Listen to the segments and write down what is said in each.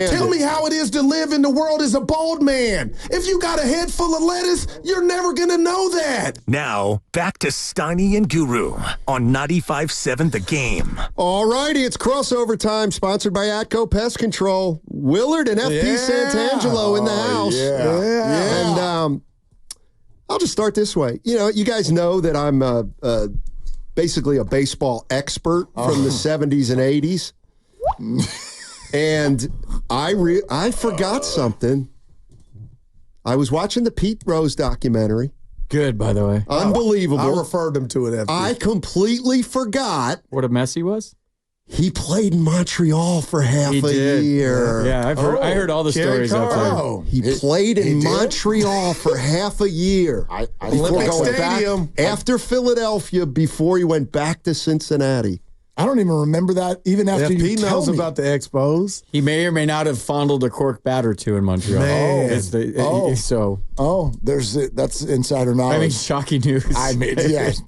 Tell me how it is to live in the world as a bald man. If you got a head full of lettuce, you're never going to know that. Now, back to Steiny and Guru on 95.7 The Game. All righty, it's crossover time, sponsored by Atco Pest Control. Willard and F.P. Santangelo in the house. And I'll just start this way. You know, you guys know that I'm basically a baseball expert from the 70s and 80s. And I forgot something. I was watching the Pete Rose documentary. Good, by the way. Unbelievable. I referred him to it. FP. I completely forgot. What a mess he was. He played in Montreal for half a year. Yeah, I heard all the stories out there. He played in Montreal for half a year. Before going back after Philadelphia, before he went back to Cincinnati. I don't even remember that, even after you tell knows me. about the Expos. He may or may not have fondled a cork bat or two in Montreal. Man. That's insider knowledge. I mean, shocking news.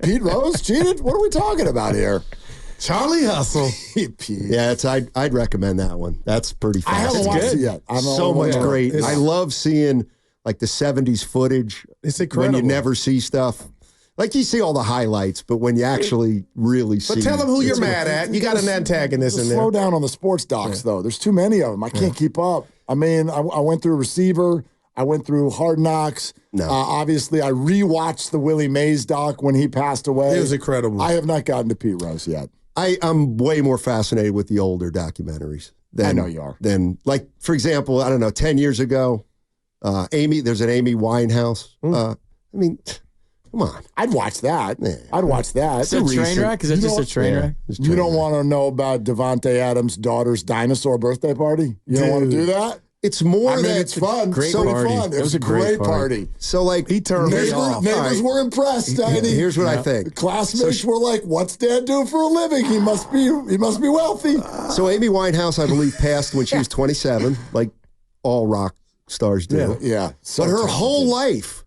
Pete Rose cheated? What are we talking about here? Charlie Hustle. Yeah, I'd recommend that one. That's pretty fast. I haven't watched it yet. So much great. I love seeing like the 70s footage. It's incredible. When you never see stuff. Like you see all the highlights, but when you actually really see. But tell them who you're mad at. You got an antagonist in there. Slow down on the sports docs, though. There's too many of them. I can't keep up. I mean, I went through Receiver. I went through Hard Knocks. No. Obviously, I rewatched the Willie Mays doc when he passed away. It was incredible. I have not gotten to Pete Rose yet. I'm way more fascinated with the older documentaries. I know you are. Like, for example, I don't know, 10 years ago, there's an Amy Winehouse. I mean, come on. I'd watch that. I'd watch that. Is it a train wreck? Is that just a train wreck? You don't want to know about Devontae Adams' daughter's dinosaur birthday party? You don't want to do that? It's more than it's fun. Great so party. fun. It was a great party. So, like, he turned me off. Neighbors were impressed, Steiny. Here's what I think. Classmates were like, "What's Dad doing for a living? He must be wealthy." So Amy Winehouse, I believe, passed when she was 27, like all rock stars do. Yeah. So but her whole life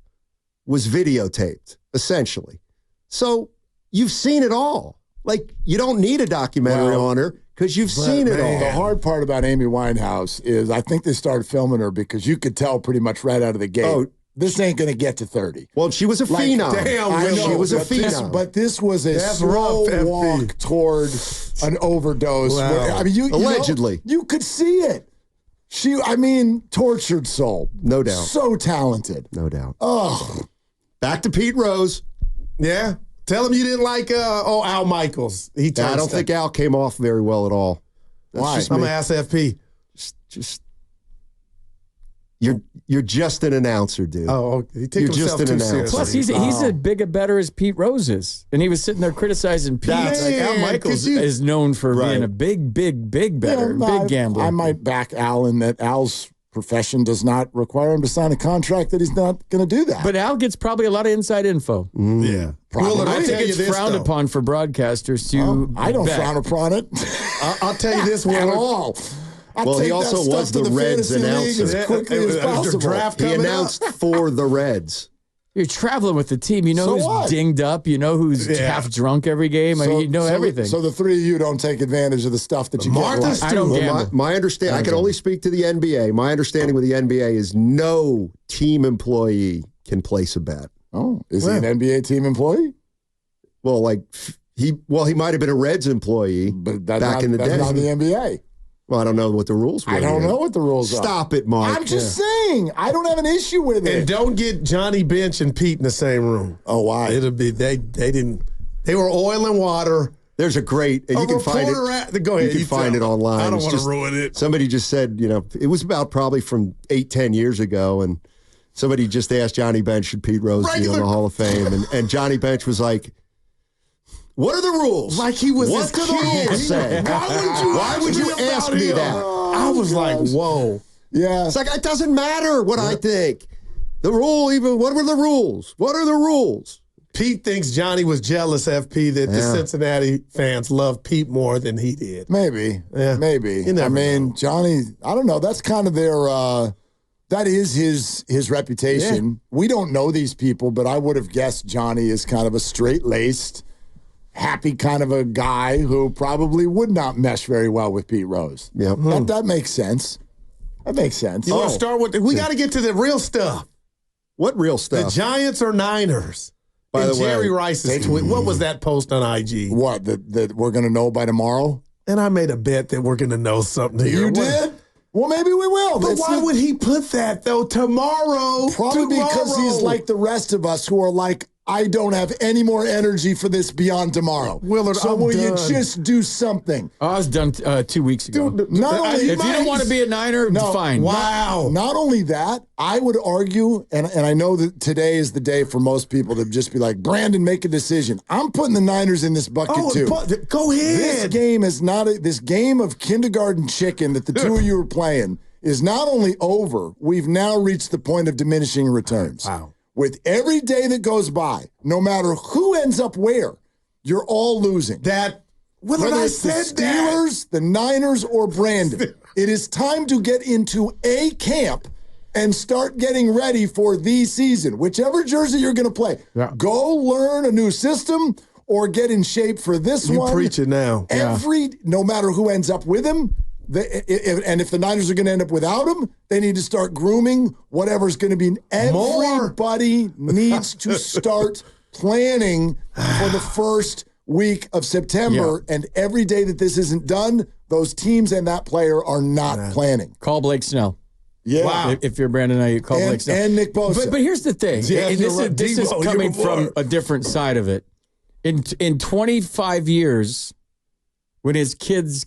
was videotaped, essentially. So you've seen it all. Like, you don't need a documentary on her because you've seen it all. The hard part about Amy Winehouse is I think they started filming her because you could tell pretty much right out of the gate, this ain't going to get to 30. Well, she was a phenom. She was a phenom. But this was a slow walk toward an overdose. Wow. Where, I mean, allegedly. You could see it. Tortured soul. No doubt. So talented. No doubt. Oh. Back to Pete Rose. Yeah. Tell him you didn't like Al Michaels. I don't think Al came off very well at all. Why? I'm going to ask FP. You're just an announcer, dude. Oh, he takes You're himself just an too announcer. seriously. Plus, he's as big a better as Pete Rose is. And he was sitting there criticizing Pete. Al Michaels is known for being a big better, big gambler. I might back Al in that Al's profession does not require him to sign a contract that he's not going to do that. But Al gets probably a lot of inside info. Yeah. Probably. I think it's frowned upon for broadcasters to I don't frown upon it. I'll tell you this, at all. Well, he also was the Reds announcer. As quickly as possible. He announced for the Reds. You're traveling with the team. You know who's dinged up. You know who's half drunk every game. I mean, you know everything. So the three of you don't take advantage of the stuff that you get. I don't gamble. My understanding, I can only speak to the NBA. My understanding with the NBA is no team employee can place a bet. Oh, is he an NBA team employee? Well, he might have been a Reds employee back in the day. That's not the NBA. Well, I don't know what the rules were. I don't know what the rules are. Stop it, Mark. I'm just saying. I don't have an issue with it. And don't get Johnny Bench and Pete in the same room. Oh, why? It'll be they were oil and water. There's a great you can find it. Go ahead. You can find it online. I don't want to ruin it. Somebody just said, it was about probably from 8-10 years ago, and somebody just asked Johnny Bench, should Pete Rose be in the Hall of Fame? And Johnny Bench was like, what are the rules? Like he was what his the rules say? Why would you ask me that? I was like, whoa. Yeah. It's like, it doesn't matter what I think. The rule, what were the rules? What are the rules? Pete thinks Johnny was jealous, FP, that the Cincinnati fans loved Pete more than he did. Maybe. Yeah. Maybe. I mean, Johnny, I don't know. That's kind of their that is his reputation. Yeah. We don't know these people, but I would have guessed Johnny is kind of a straight-laced, happy kind of a guy who probably would not mesh very well with Pete Rose. Yep. That makes sense. That makes sense. You want to start with? We got to get to the real stuff. What real stuff? The Giants or Niners? By the Jerry way, Rice's tweet. What was that post on IG? What? That we're going to know by tomorrow? And I made a bet that we're going to know something here. You did? Well, maybe we will. But why would he put that, though, tomorrow? Probably because he's like the rest of us who are like, I don't have any more energy for this beyond tomorrow. Willard, so will you just do something? I was done 2 weeks ago. Dude, if you don't want to be a Niner, fine. Wow. Not only that, I would argue, and I know that today is the day for most people to just be like, Brandon, make a decision. I'm putting the Niners in this bucket too. Go ahead. This game is not this game of kindergarten chicken that the two of you are playing is not only over. We've now reached the point of diminishing returns. Wow. With every day that goes by, no matter who ends up where, you're all losing. Whether it's the Steelers, the Niners, or Brandon, it is time to get into a camp and start getting ready for the season. Whichever jersey you're going to play, go learn a new system or get in shape for this one. You preach it now. No matter who ends up with him. And if the Niners are going to end up without him, they need to start grooming whatever's going to be. Everybody needs to start planning for the first week of September. Yeah. And every day that this isn't done, those teams and that player are not planning. Call Blake Snell. Yeah. Wow. If you're Brandon Aiyuk, call Blake Snell. And Nick Bosa. But here's the thing. Yeah, this is coming from a different side of it. In 25 years, when his kids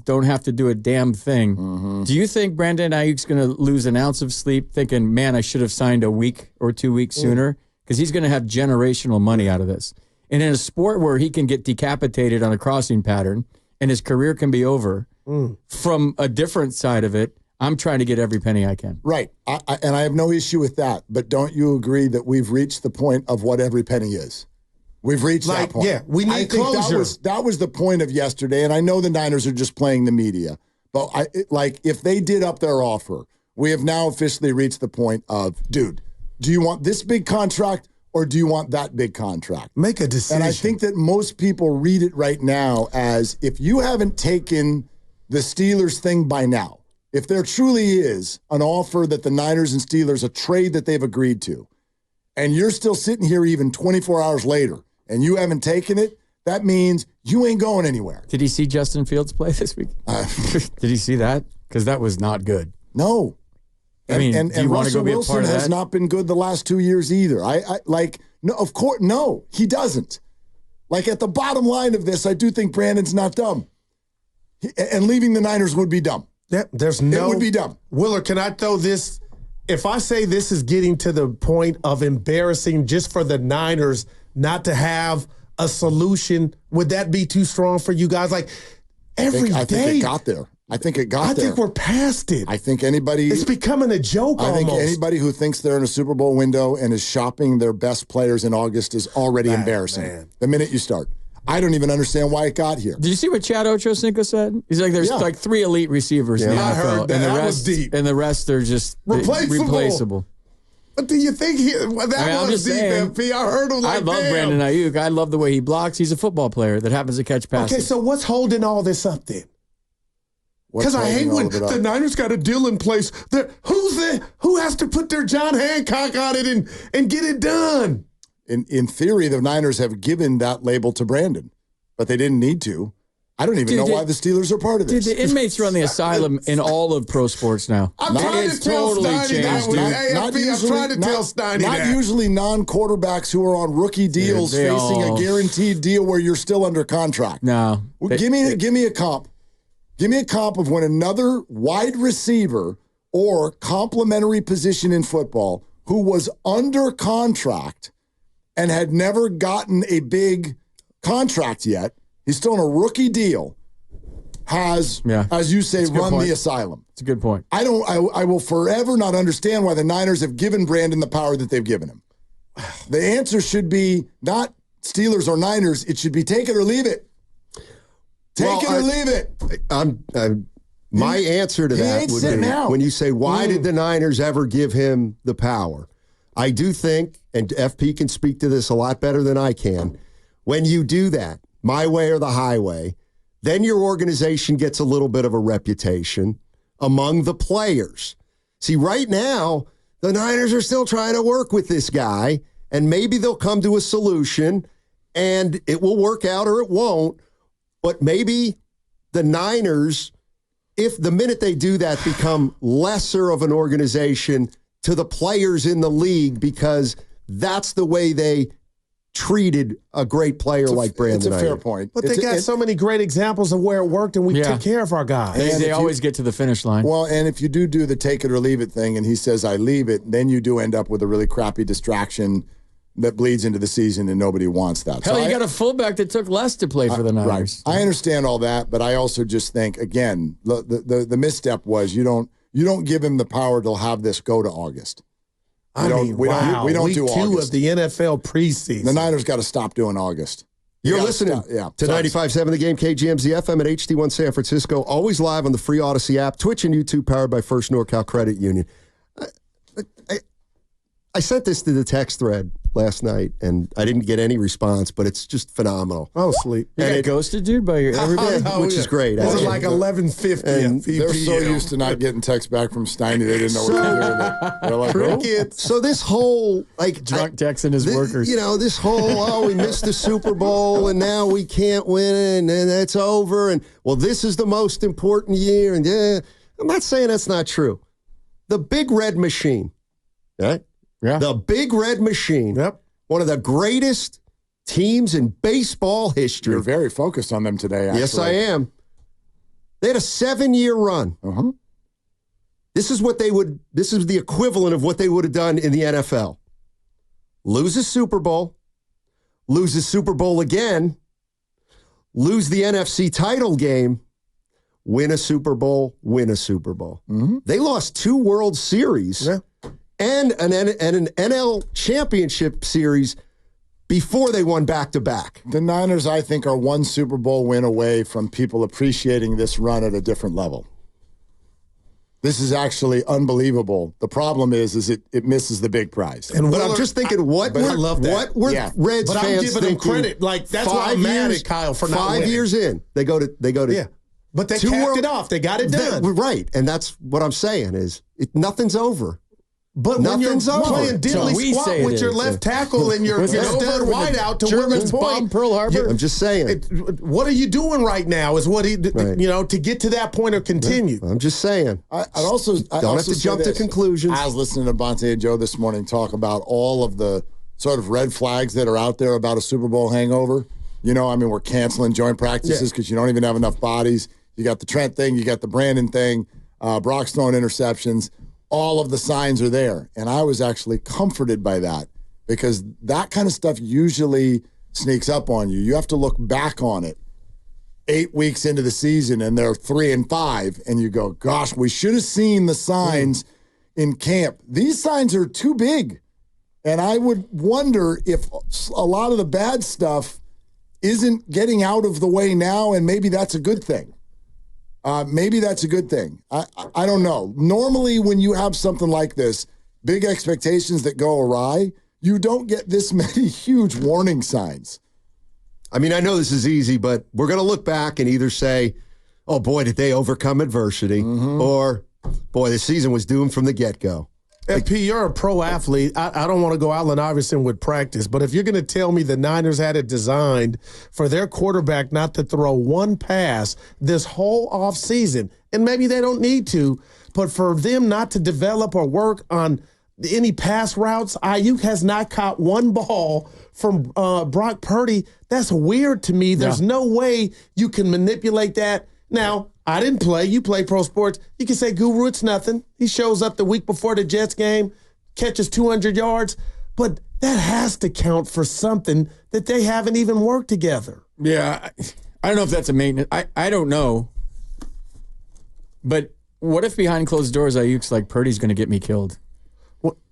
don't have to do a damn thing, do you think Brandon Aiyuk's going to lose an ounce of sleep thinking, man, I should have signed a week or 2 weeks sooner? Because he's going to have generational money out of this. And in a sport where he can get decapitated on a crossing pattern and his career can be over, from a different side of it, I'm trying to get every penny I can. Right. And I have no issue with that. But don't you agree that we've reached the point of what every penny is? We've reached that point. Yeah, we need closure. That was the point of yesterday, and I know the Niners are just playing the media. But if they did up their offer, we have now officially reached the point of, dude, do you want this big contract or do you want that big contract? Make a decision. And I think that most people read it right now as if you haven't taken the Steelers thing by now, if there truly is an offer that the Niners and Steelers, a trade that they've agreed to, and you're still sitting here even 24 hours later, and you haven't taken it, that means you ain't going anywhere. Did he see Justin Fields play this week? Did he see that? Because that was not good. No. And Russell Wilson has not been good the last 2 years either. No, he doesn't. Like, at the bottom line of this, I do think Brandon's not dumb. And leaving the Niners would be dumb. It would be dumb. Willard, can I throw this? If I say this is getting to the point of embarrassing just for the Niners not to have a solution, would that be too strong for you guys? Like, I think it got there. I think we're past it. I think it's becoming a joke almost. I think anybody who thinks they're in a Super Bowl window and is shopping their best players in August is already embarrassing. Man. The minute you start. I don't even understand why it got here. Did you see what Chad Ochocinco said? He's like, there's like 3 elite receivers in the NFL. I heard that. And the that rest, was deep. And the rest are just replaceable. What do you think? Was deep, FP. I heard him like, I love Brandon Aiyuk. I love the way he blocks. He's a football player that happens to catch passes. Okay, so what's holding all this up then? Because I hate when the Niners got a deal in place. Who has to put their John Hancock on it and get it done? In theory, the Niners have given that label to Brandon, but they didn't need to. I don't even know why the Steelers are part of this. The inmates run the asylum in all of pro sports now. I'm trying to tell Steiny that. I'm trying to tell Steiny that. Not usually non-quarterbacks who are on rookie deals facing a guaranteed deal where you're still under contract. No. Give me a comp. Give me a comp of when another wide receiver or complementary position in football who was under contract and had never gotten a big contract yet, he's still on a rookie deal, has, as you say, run the asylum. It's a good point. I will forever not understand why the Niners have given Brandon the power that they've given him. The answer should be not Steelers or Niners. It should be take it or leave it. Take it or leave it. My answer to that would be when you say, why did the Niners ever give him the power? I do think, and FP can speak to this a lot better than I can, when you do that, my way or the highway, then your organization gets a little bit of a reputation. among the players. See, right now, the Niners are still trying to work with this guy, and maybe they'll come to a solution, and it will work out or it won't. But maybe the Niners, if the minute they do that, become lesser of an organization to the players in the league because that's the way they treated a great player like Brandon Aiyuk. It's a fair point. But they got so many great examples of where it worked, and we took care of our guys. They always get to the finish line. Well, and if you do the take it or leave it thing, and he says, I leave it, then you do end up with a really crappy distraction that bleeds into the season, and nobody wants that. Hell, you got a fullback that took less to play for the Niners. Right. I understand all that, but I also just think, again, the misstep was you don't give him the power to have this go to August. We don't Week do August. 2 of the NFL preseason. The Niners got to stop doing August. You're listening to 95.7 The Game, KGMZ FM at HD1 San Francisco. Always live on the free Odyssey app, Twitch and YouTube, powered by First NorCal Credit Union. I sent this to the text thread last night, and I didn't get any response, but it's just phenomenal. I was asleep. You got ghosted, dude, by everybody? Which is great. It was like 11:50. They're so used to not getting texts back from Steiny, they didn't know what to do. They're like, Crickets. So this whole, drunk texting his workers. This whole, we missed the Super Bowl, and now we can't win, and that's over, and, well, this is the most important year, and I'm not saying that's not true. The Big Red Machine, right? Yeah. The Big Red Machine. Yep. One of the greatest teams in baseball history. You're very focused on them today, actually. Yes, I am. They had a 7-year run. Uh-huh. This is the equivalent of what they would have done in the NFL. Lose a Super Bowl, lose a Super Bowl again, lose the NFC title game, win a Super Bowl, win a Super Bowl. Mm-hmm. They lost 2 World Series. Yeah. And an NL championship series before they won back-to-back. The Niners, I think, are 1 Super Bowl win away from people appreciating this run at a different level. This is actually unbelievable. The problem is it misses the big prize. But I'm just thinking, what were Reds but fans I'm giving them thinking? credit. Like, that's why I'm mad at Kyle for not winning. 5 years in, they go to yeah. But they capped it off. They got it done. Right, and that's what I'm saying is nothing's over. But when you're playing diddly squat with your left tackle and your stud wide out to Willard's point, Pearl Harbor. I'm just saying. What are you doing right now is what to get to that point or continue. I'm just saying. I also have to jump to conclusions. I was listening to Bonte and Joe this morning talk about all of the sort of red flags that are out there about a Super Bowl hangover. We're canceling joint practices because you don't even have enough bodies. You got the Trent thing, you got the Brandon thing, Brock's throwing interceptions. All of the signs are there. And I was actually comforted by that because that kind of stuff usually sneaks up on you. You have to look back on it 8 weeks into the season and they're 3-5 and you go, gosh, we should have seen the signs in camp. These signs are too big. And I would wonder if a lot of the bad stuff isn't getting out of the way now, and maybe that's a good thing. Maybe that's a good thing. I don't know. Normally, when you have something like this, big expectations that go awry, you don't get this many huge warning signs. I mean, I know this is easy, but we're going to look back and either say, oh, boy, did they overcome adversity, or, boy, the season was doomed from the get-go. FP, you're a pro athlete. I don't want to go Allen Iverson with practice, but if you're going to tell me the Niners had it designed for their quarterback not to throw one pass this whole offseason, and maybe they don't need to, but for them not to develop or work on any pass routes, Aiyuk has not caught one ball from Brock Purdy. That's weird to me. There's no way you can manipulate that. Now, I didn't play. You play pro sports. You can say, Guru, it's nothing. He shows up the week before the Jets game, catches 200 yards. But that has to count for something that they haven't even worked together. Yeah. I don't know if that's a maintenance. I don't know. But what if behind closed doors, Ayuk's like, Purdy's going to get me killed?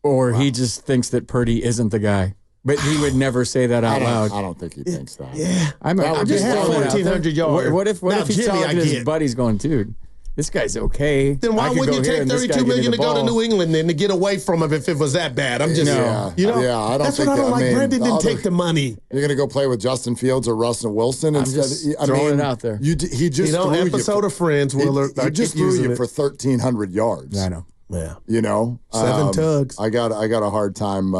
Or he just thinks that Purdy isn't the guy. But he would never say that out loud. I don't think he thinks that. Yeah. I'm just throwing 1,400 yards. What if he's Jimmy, talking to his buddies going, dude, this guy's okay. Then why wouldn't you take $32 million to go to New England then to get away from him if it was that bad? I'm just, you know, I don't that's think what I don't like. Brandon didn't other, take the money. You're going to go play with Justin Fields or Russell Wilson instead. Just throwing it out there. He just threw episode of Friends, Willard. He just threw you for 1,300 yards. I know. Yeah. You know, 7 tugs. I got a hard time.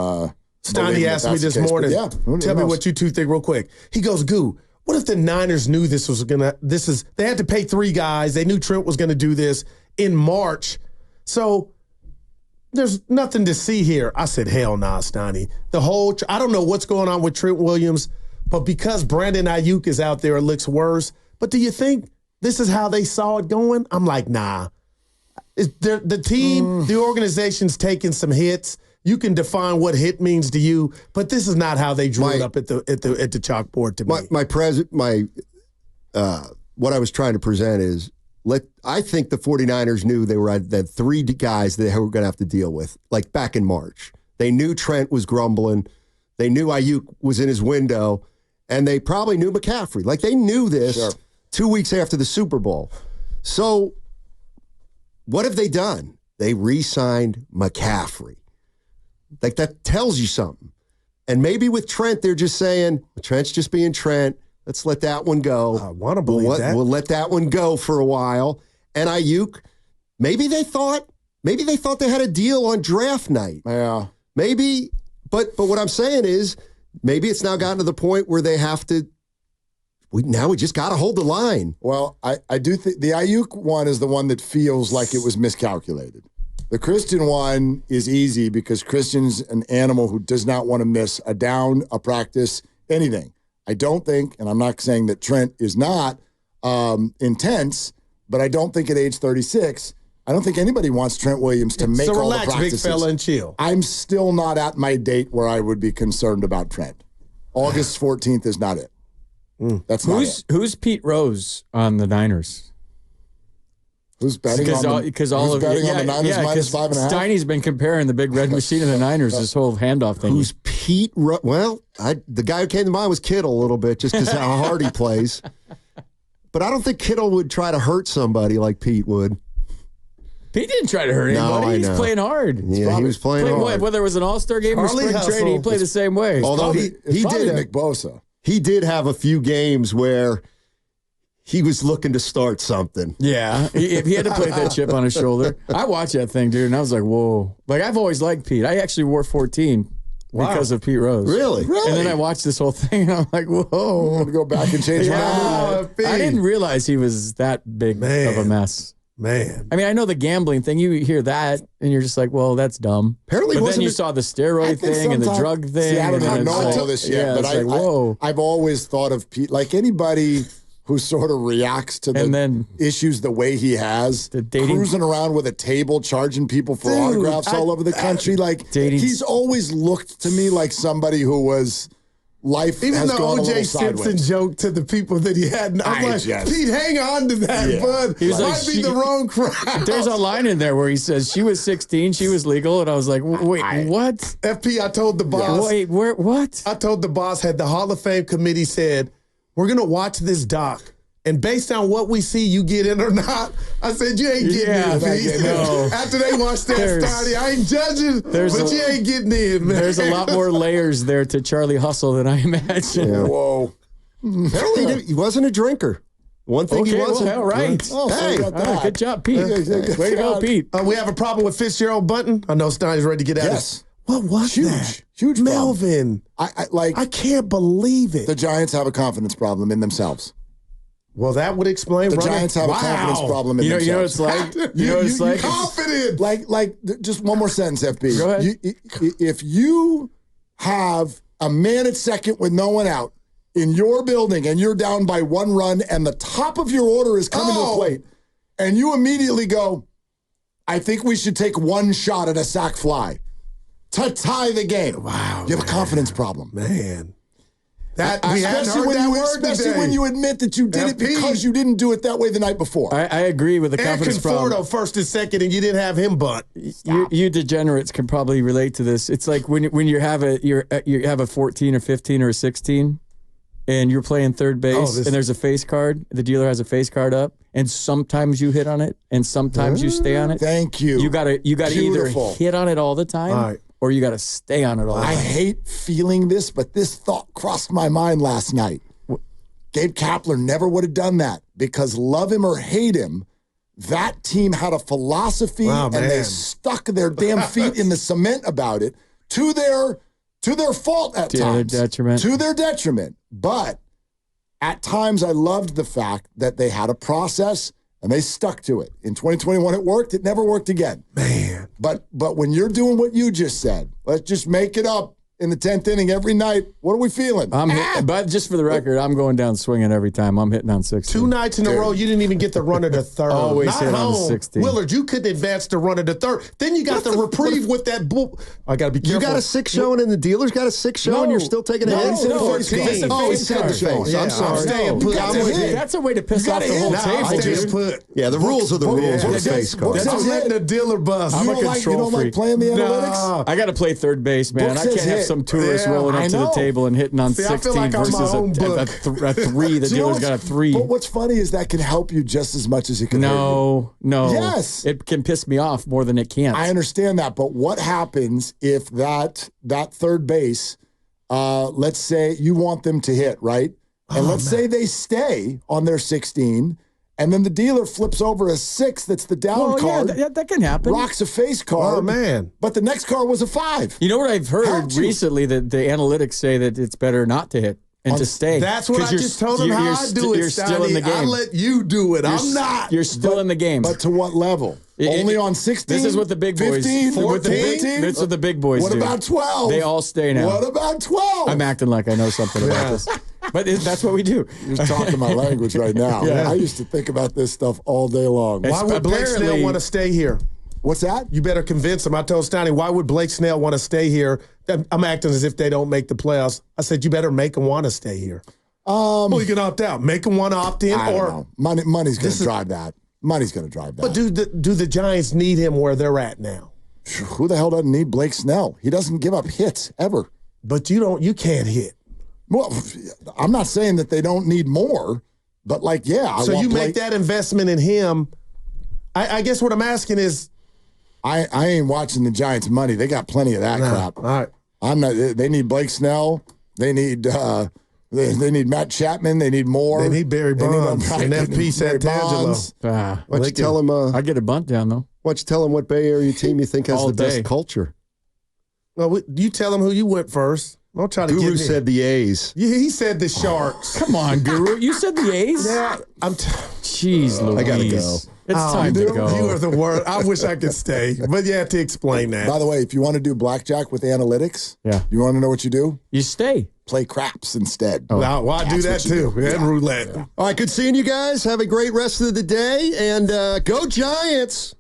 Steiny asked me this morning. Yeah, tell me what you two think real quick. He goes, Goo, what if the Niners knew they had to pay 3 guys. They knew Trent was gonna do this in March. So there's nothing to see here. I said, hell nah, Steiny. I don't know what's going on with Trent Williams, but because Brandon Aiyuk is out there, it looks worse. But do you think this is how they saw it going? I'm like, nah. The team, the organization's taking some hits. You can define what hit means to you, but this is not how they drew it up at the chalkboard to me. What I was trying to present is, I think the 49ers knew they had 3 guys that they were going to have to deal with, like back in March. They knew Trent was grumbling. They knew Aiyuk was in his window, and they probably knew McCaffrey. Like, they knew this 2 weeks after the Super Bowl. So what have they done? They re-signed McCaffrey. Like, that tells you something. And maybe with Trent, they're just saying, Trent's just being Trent. Let's let that one go. I want to believe that. We'll let that one go for a while. And Aiyuk, maybe they thought they had a deal on draft night. Yeah. Maybe, but what I'm saying is, maybe it's now gotten to the point where they have to, we just got to hold the line. Well, I do think the Aiyuk one is the one that feels like it was miscalculated. The Christian one is easy because Christian's an animal who does not want to miss a down, a practice, anything. I don't think, and I'm not saying that Trent is not intense, but I don't think at age 36, I don't think anybody wants Trent Williams to make all the practices. So relax, big fella, and chill. I'm still not at my date where I would be concerned about Trent. August 14th is not it. That's not it. Who's Pete Rose on the Niners? Who's betting on the Niners minus 5.5? Steiny's been comparing the big red machine and the Niners this whole handoff thing. Who's Pete? Well, the guy who came to mind was Kittle a little bit, just because how hard he plays. But I don't think Kittle would try to hurt somebody like Pete would. Pete didn't try to hurt anybody. He's playing hard. Yeah, he was playing hard. Whether it was an All-Star game or spring training, he played the same way. Although he did Nick Bosa. He did have a few games where he was looking to start something. Yeah, he had to play that chip on his shoulder. I watched that thing, dude, and I was like, whoa. Like, I've always liked Pete. I actually wore 14 because of Pete Rose. Really? And then I watched this whole thing, and I'm like, whoa. I'm going to go back and change my mind. I didn't realize he was that big of a mess. Man. I mean, I know the gambling thing. You hear that, and you're just like, well, that's dumb. Apparently, but then you saw the steroid thing and the drug thing. See, I don't know all this yet, but whoa. I've always thought of Pete, like anybody who sort of reacts to the issues the way he has, cruising around with a table, charging people for autographs all over the country. He's always looked to me like somebody who was... Life even has the gone O.J. Simpson joke to the people that he had. I'm like, Pete, hang on to that, bud. He might be the wrong crowd. There's a line in there where he says she was 16, she was legal, and I was like, wait, what? FP, I told the boss. Wait, what? I told the boss, had the Hall of Fame committee said, we're going to watch this doc. And based on what we see, you get in or not. I said, you ain't getting in, Pete. No. After they watched that Steiny, I ain't judging, but you ain't getting in, man. There's a lot more layers there to Charlie Hustle than I imagined. Yeah. Whoa. Apparently, he wasn't a drinker. One thing he wasn't. Well, right. Oh, hey, good job, Pete. Way to go, Pete. We have a problem with Fitzgerald Bunton. I know Steiny's ready to get at it. What was that? Huge Melvin. I can't believe it. The Giants have a confidence problem in themselves. Well, that would explain. The Giants have a confidence problem in themselves. You know what it's like? You know what it's like? Confident. Like, just one more sentence, FB. Go ahead. If you have a man at second with no one out in your building and you're down by 1 run and the top of your order is coming to the plate and you immediately go, I think we should take 1 shot at a sac fly to tie the game. Wow. You have a confidence problem. Man. Especially when you admit that you did it because you didn't do it that way the night before. I agree with the confidence problem. Conforto first and second, and you didn't have him bunt. You degenerates can probably relate to this. It's like when you have a 14 or 15 or a 16, and you're playing third base, and there's a face card. The dealer has a face card up, and sometimes you hit on it, and sometimes you stay on it. Thank you. You gotta either Beautiful. hit on it all the time, or you gotta stay on it all the time. I hate feeling this, but this thought crossed my mind last night. Gabe Kapler never would have done that because love him or hate him, that team had a philosophy and they stuck their damn feet in the cement about it to their fault at times. To their detriment. But at times I loved the fact that they had a process and they stuck to it. In 2021 it worked. It never worked again. Man. But when you're doing what you just said, let's just make it up in the 10th inning every night. What are we feeling? But just for the record, I'm going down swinging every time. I'm hitting on 16. 2 nights in a row, you didn't even get the runner to third. Always hit on the 16. Willard, you couldn't advance the runner to third. Then you got the reprieve with that bull. I got to be careful. You got a 6 showing and the dealer's got a 6 showing. You're still taking a hit. He said 14. He said the face. I'm sorry. That's a way to piss off the whole table. Yeah, the rules are the rules with face cards. That's letting the dealer bust. I'm a control freak. You don't like playing the analytics? I got to play third base, man. I can't have some tourist rolling up to the table and hitting on 16 versus a 3. The dealer's got a 3. But what's funny is that can help you just as much as it can hurt you. No. Yes. It can piss me off more than it can. I understand that, but what happens if that third base, let's say you want them to hit, right? And let's say they stay on their 16, and then the dealer flips over a 6 that's the down card. Yeah, that can happen. Rocks a face card. Oh, man. But the next card was a 5. You know what I've heard recently, that the analytics say that it's better not to hit and to stay. That's what I just told him how I do it, You're still in the game. I let you do it. I'm not. You're still in the game. But to what level? Only on 16? This is what the big boys 15, 14? This is what the big boys do. What about 12? They all stay now. What about 12? I'm acting like I know something about this. But that's what we do. You're just talking my language right now. Yeah. I used to think about this stuff all day long. Why would Blake Snell want to stay here? What's that? You better convince him. I told Steiny, why would Blake Snell want to stay here? I'm acting as if they don't make the playoffs. I said, you better make him want to stay here. Well, you can opt out. Make him want to opt in. I don't know. Money's going to drive that. Money's going to drive that. But do the Giants need him where they're at now? Who the hell doesn't need Blake Snell? He doesn't give up hits ever. But you can't hit. Well, I'm not saying that they don't need more, but So you make that investment in him. I guess what I'm asking is, I ain't watching the Giants' money. They got plenty of that crap. All right. I'm not. They need Blake Snell. They need they need Matt Chapman. They need more. They need Barry Bonds and F.P. Santangelo. Why'd you tell him? I get a bunt down though. Why'd you tell him what Bay Area team you think has the best culture? Well, you tell him who you went first. I'll try to get Guru said the A's. Yeah, he said the Sharks. Come on, Guru. You said the A's? Yeah, Jeez, Louise. I gotta go. It's time to go. You are the worst. I wish I could stay, but you have to explain that. By the way, if you want to do blackjack with analytics, Yeah. you want to know what you do? You stay. Play craps instead. Well, I do that too. And roulette. All right, good seeing you guys. Have a great rest of the day, and go Giants.